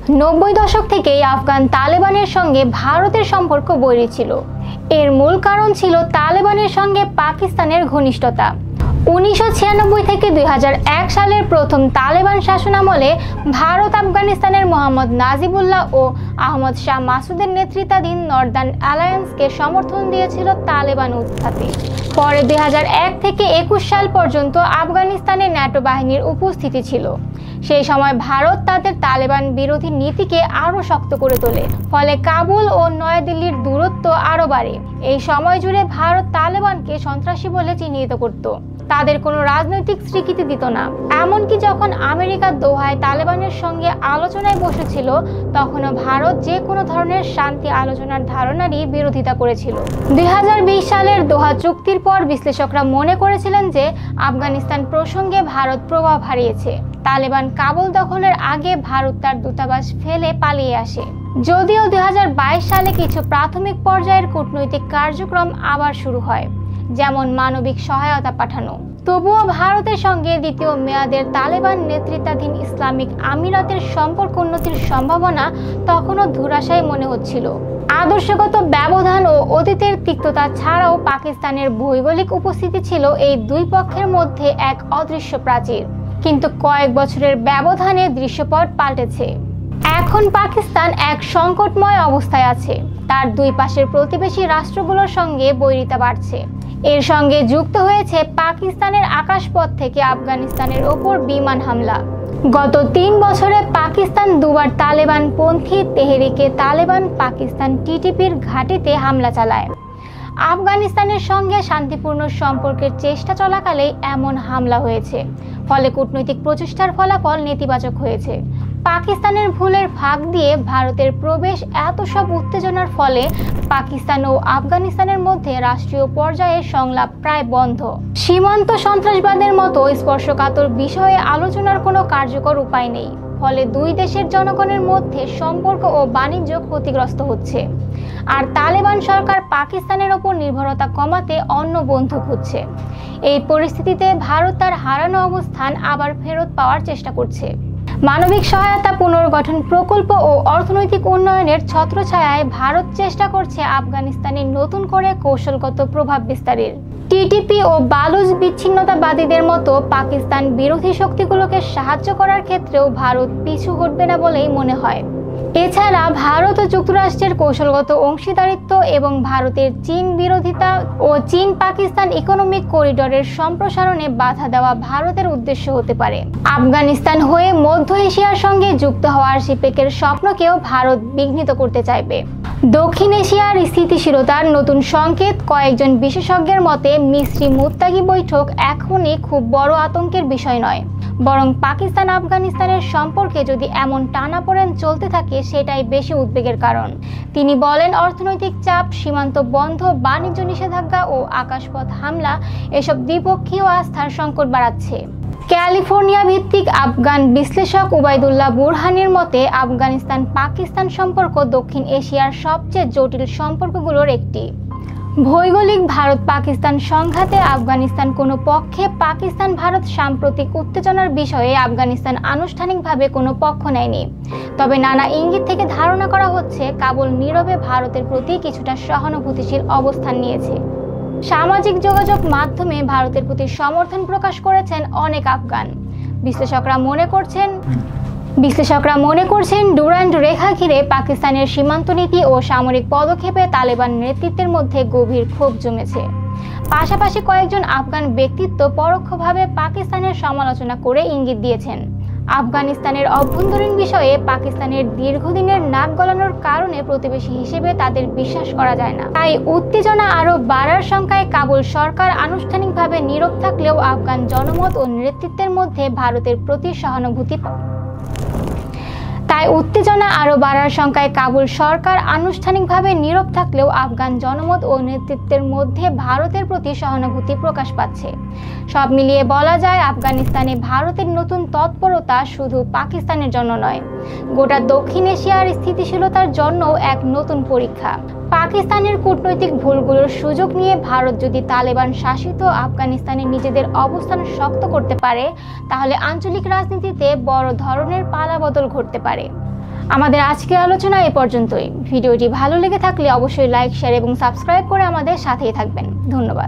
90 দশক থেকেই আফগান তালেবানের সঙ্গে ভারতের সম্পর্ক বৈরী ছিল। এর মূল কারণ ছিল তালেবানের সঙ্গে পাকিস্তানের ঘনিষ্ঠতা। 1996 থেকে 2001 সালের প্রথম তালেবান শাসনামলে ভারত আফগানিস্তানের মোহাম্মদ নাজিবুল্লাহ ও আহমদ শাহ মাসুদের নেতৃত্বাধীন নর্দার্ন অ্যালায়েন্সকে সমর্থন দিয়েছিল তালেবান উৎখাতে। পরে 2001 থেকে 21 সাল পর্যন্ত আফগানিস্তানে ন্যাটো বাহিনীর উপস্থিতি ছিল। সেই সময় ভারত তাদের তালেবান বিরোধী নীতিকে আরও শক্ত করে তোলে, ফলে কাবুল ও নয়াদিল্লির দূরত্ব আরও বাড়ে। এই সময় জুড়ে ভারত তালেবানকে সন্ত্রাসী বলে চিহ্নিত করত, তাদের কোনো রাজনৈতিক স্বীকৃতি দিত না। এমনকি যখন আমেরিকা দোহায় তালেবানের সঙ্গে আলোচনায় বসেছিল, তখনও ভারত যে কোনো ধরনের শান্তি আলোচনার ধারণারই বিরোধিতা করেছিল। 2020 সালের দোহা চুক্তির পর বিশ্লেষকরা মনে করেছিলেন যে আফগানিস্তান প্রসঙ্গে ভারত প্রভাব হারিয়েছে। তালেবান কাবুল দখলের আগে ভারত তার দূতাবাস ফেলে পালিয়ে আসে। যদিও 2022 সালে কিছু প্রাথমিক পর্যায়ের কূটনৈতিক কার্যক্রম আবার শুরু হয়, যেমন মানবিক সহায়তা পাঠানো, তবুও ভারতের সঙ্গে দ্বিতীয় মেয়াদের তালেবান নেতৃত্বাধীন ইসলামিক আমিরাতের সম্পর্ক উন্নতির সম্ভাবনা তখনও ধূরাশায়ী মনে হচ্ছিল। আদর্শগত ব্যবধান ও অতীতের তিক্ততা ছাড়াও পাকিস্তানের ভৌগোলিক উপস্থিতি ছিল এই দুই পক্ষের মধ্যে এক অদৃশ্য প্রাচীর। কিন্তু কয়েক বছরের ব্যবধানে দৃশ্যপট পাল্টেছে। এখন পাকিস্তান এক সংকটময় অবস্থায় আছে। তার দুই পাশের প্রতিবেশী রাষ্ট্রগুলোর সঙ্গে বৈরিতা বাড়ছে। এর সঙ্গে যুক্ত হয়েছে পাকিস্তানের আকাশপথ থেকে আফগানিস্তানের ওপর বিমান হামলা। গত 3 বছরে পাকিস্তান দুবার তালেবান পন্থী তেহরিকে তালেবান পাকিস্তান টিটিপির ঘাঁটিতে হামলা চালায়। আফগানিস্তানের সঙ্গে শান্তিপূর্ণ সম্পর্কের চেষ্টা চলাকালেই এমন হামলা হয়েছে, ফলে কূটনৈতিক প্রচেষ্টার ফলাফল নেতিবাচক হয়েছে। পাকিস্তানের ভুলের ফাঁক দিয়ে ভারতের প্রবেশ, এত সব উত্তেজনার ফলে পাকিস্তান ও আফগানিস্তানের মধ্যে রাষ্ট্রীয় পর্যায়ে সংলাপ প্রায় বন্ধ। সীমান্ত সন্ত্রাসবাদের মতো স্পর্শকাতর বিষয়ে আলোচনার কোনো কার্যকর উপায় নেই, ফলে দুই দেশের জনগণের মধ্যে সম্পর্ক ও বাণিজ্য ক্ষতিগ্রস্ত হচ্ছে। আর তালেবান সরকার পাকিস্তানের ওপর নির্ভরতা কমাতে অন্য বন্ধু খুঁজছে। এই পরিস্থিতিতে ভারত তার হারানো অবস্থান আবার ফেরত পাওয়ার চেষ্টা করছে। মানবিক সহায়তা, পুনর্গঠন প্রকল্প ও অর্থনৈতিক উন্নয়নের ছত্রছায়ায় ভারত চেষ্টা করছে আফগানিস্তানে নতুন করে কৌশলগত প্রভাব বিস্তারের। টিটিপি ও বালুচ বিচ্ছিন্নতাবাদীদের মতো পাকিস্তান বিরোধী শক্তিগুলোকে সাহায্য করার ক্ষেত্রেও ভারত পিছু হটবে না বলেই মনে হয়। এছাড়া ভারত ও যুক্তরাষ্ট্রের কৌশলগত অংশীদারিত্ব এবং ভারতের চীন বিরোধিতা ও চীন পাকিস্তান ইকোনমিক করিডোরের সম্প্রসারণে বাধা দেওয়া ভারতের উদ্দেশ্য হতে পারে। আফগানিস্তান হয়ে মধ্য এশিয়ার সঙ্গে যুক্ত হওয়ার সিপেকের স্বপ্নকেও ভারত বিঘ্নিত করতে চাইবে। দক্ষিণ এশিয়ার স্থিতিশীলতার নতুন সংকেত। কয়েকজন বিশেষজ্ঞের মতে মিস্রি মুত্তাকি বৈঠক এখনই খুব বড় আতঙ্কের বিষয় নয়, বরং পাকিস্তান আফগানিস্তানের সম্পর্কে যদি এমন টানাপোড়েন চলতে থাকে সেটাই বেশি উদ্বেগের কারণ। তিনি বলেন, অর্থনৈতিক চাপ, সীমান্ত বন্ধ, বাণিজ্য নিষেধাজ্ঞা ও আকাশপথ হামলা এসব দ্বিপক্ষীয় আস্থার সংকট বাড়াচ্ছে। ক্যালিফোর্নিয়া ভিত্তিক আফগান বিশ্লেষক উবাইদুল্লাহ বুরহানির মতে, আফগানিস্তান পাকিস্তান সম্পর্ক দক্ষিণ এশিয়ার সবচেয়ে জটিল সম্পর্কগুলোর একটি। ভৌগোলিক ভারত পাকিস্তান সংঘাতে আফগানিস্তান কোনো পক্ষে, পাকিস্তান ভারত সাম্প্রতিক উত্তেজনার বিষয়ে আফগানিস্তান আনুষ্ঠানিকভাবে কোনো পক্ষ নেয়নি। তবে নানা ইঙ্গিত থেকে ধারণা করা হচ্ছে কাবুল নীরবে ভারতের প্রতি কিছুটা সহানুভূতিশীল অবস্থান নিয়েছে। সামাজিক যোগাযোগ মাধ্যমে ভারতের প্রতি সমর্থন প্রকাশ করেছেন অনেক আফগান। বিশ্লেষকরা মনে করছেন ডুরান্ড রেখা ঘিরে পাকিস্তানের সীমান্ত নীতি ও সামরিক পদক্ষেপে তালেবান নেতৃত্বের মধ্যে গভীর ক্ষোভ জমেছে। পাশাপাশি কয়েকজন আফগান ব্যক্তিত্ব পরোক্ষভাবে পাকিস্তানের সমালোচনা করে ইঙ্গিত দিয়েছেন। আফগানিস্তানের অভ্যন্তরীণ বিষয়ে পাকিস্তানের দীর্ঘদিনের নাক গলানোর কারণে প্রতিবেশী হিসেবে তাদের বিশ্বাস করা যায় না। তাই উত্তেজনা আরও বাড়ার শঙ্কায় কাবুল সরকার আনুষ্ঠানিকভাবে নীরব থাকলেও আফগান জনমত ও নেতৃত্বের মধ্যে ভারতের প্রতি সহানুভূতি প্রকাশ পাচ্ছে। সব মিলিয়ে বলা যায়, আফগানিস্তানে ভারতের নতুন তৎপরতা শুধু পাকিস্তানের জন্য নয়, গোটা দক্ষিণ এশিয়ার স্থিতিশীলতার জন্যও এক নতুন পরীক্ষা। পাকিস্তানের কূটনৈতিক ভুলগুলোর সুযোগ নিয়ে ভারত যদি তালেবান শাসিত আফগানিস্তানে নিজেদের অবস্থান শক্ত করতে পারে, তাহলে আঞ্চলিক রাজনীতিতে বড় ধরনের পালাবদল ঘটতে পারে। আমাদের আজকের আলোচনা এ পর্যন্তই। ভিডিওটি ভালো লেগে থাকলে অবশ্যই লাইক, শেয়ার এবং সাবস্ক্রাইব করে আমাদের সাথেই থাকবেন। ধন্যবাদ।